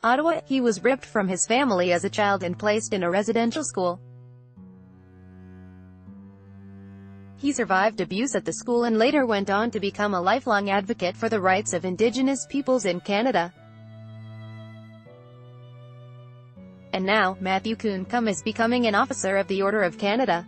Ottawa. He was ripped from his family as a child and placed in a residential school. He survived abuse at the school and later went on to become a lifelong advocate for the rights of Indigenous peoples in Canada. And now, Matthew Kuncombe is becoming an officer of the Order of Canada.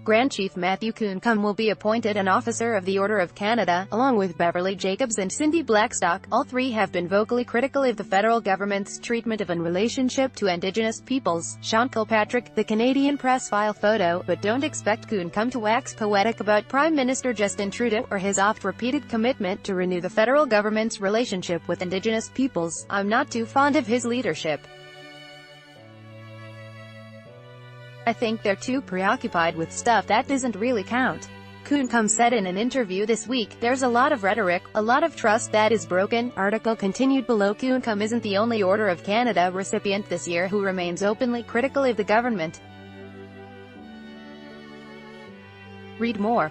Grand Chief Matthew Kuncombe will be appointed an Officer of the Order of Canada, along with Beverly Jacobs and Cindy Blackstock. All three have been vocally critical of the federal government's treatment of and relationship to Indigenous peoples. Sean Kilpatrick, the Canadian Press file photo, but don't expect Kuncombe to wax poetic about Prime Minister Justin Trudeau, or his oft-repeated commitment to renew the federal government's relationship with Indigenous peoples. I'm not too fond of his leadership. I think they're too preoccupied with stuff that doesn't really count. Kuncombe said in an interview this week, "There's a lot of rhetoric, a lot of trust that is broken." Article continued below. Kuncombe isn't the only Order of Canada recipient this year who remains openly critical of the government. Read more.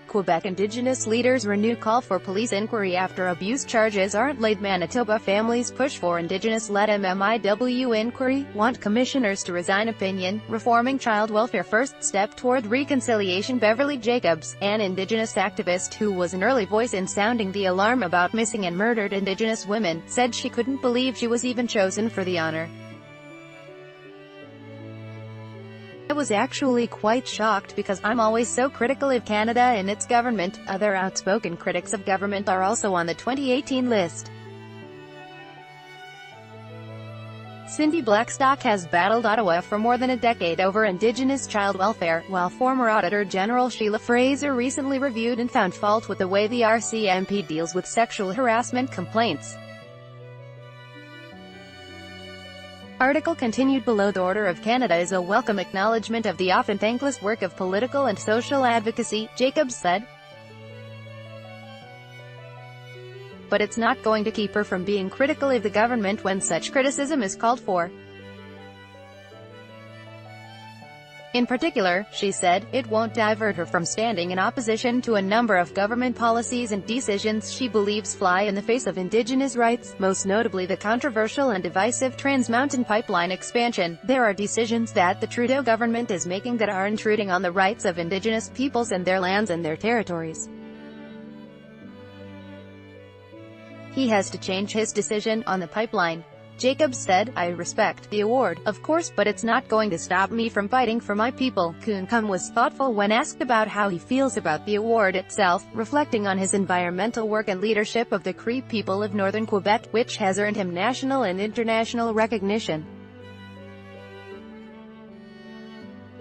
Quebec Indigenous leaders renew call for police inquiry after abuse charges aren't laid. Manitoba families push for Indigenous-led MMIW inquiry, want commissioners to resign. Opinion, reforming child welfare first step toward reconciliation. Beverly Jacobs, an Indigenous activist who was an early voice in sounding the alarm about missing and murdered Indigenous women, said she couldn't believe she was even chosen for the honor. "I was actually quite shocked because I'm always so critical of Canada and its government." Other outspoken critics of government are also on the 2018 list. Cindy Blackstock has battled Ottawa for more than a decade over Indigenous child welfare, while former Auditor General Sheila Fraser recently reviewed and found fault with the way the RCMP deals with sexual harassment complaints. Article continued below. The Order of Canada is a welcome acknowledgement of the often thankless work of political and social advocacy, Jacobs said. But it's not going to keep her from being critical of the government when such criticism is called for. In particular, she said, it won't divert her from standing in opposition to a number of government policies and decisions she believes fly in the face of Indigenous rights, most notably the controversial and divisive Trans Mountain Pipeline expansion. There are decisions that the Trudeau government is making that are intruding on the rights of Indigenous peoples and their lands and their territories. He has to change his decision on the pipeline. Jacobs said, "I respect the award, of course, but it's not going to stop me from fighting for my people." Kuncombe was thoughtful when asked about how he feels about the award itself, reflecting on his environmental work and leadership of the Cree people of northern Quebec, which has earned him national and international recognition.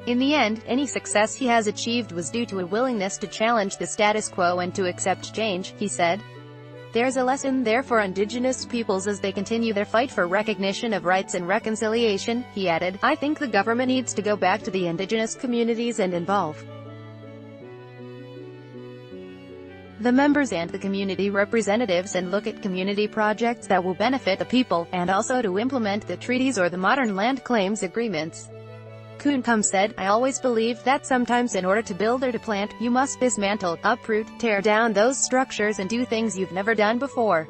In the end, any success he has achieved was due to a willingness to challenge the status quo and to accept change, he said. There's a lesson there for Indigenous peoples as they continue their fight for recognition of rights and reconciliation, he added. I think the government needs to go back to the Indigenous communities and involve the members and the community representatives and look at community projects that will benefit the people, and also to implement the treaties or the modern land claims agreements. Kuncombe said, I always believe that sometimes in order to build or to plant, you must dismantle, uproot, tear down those structures and do things you've never done before.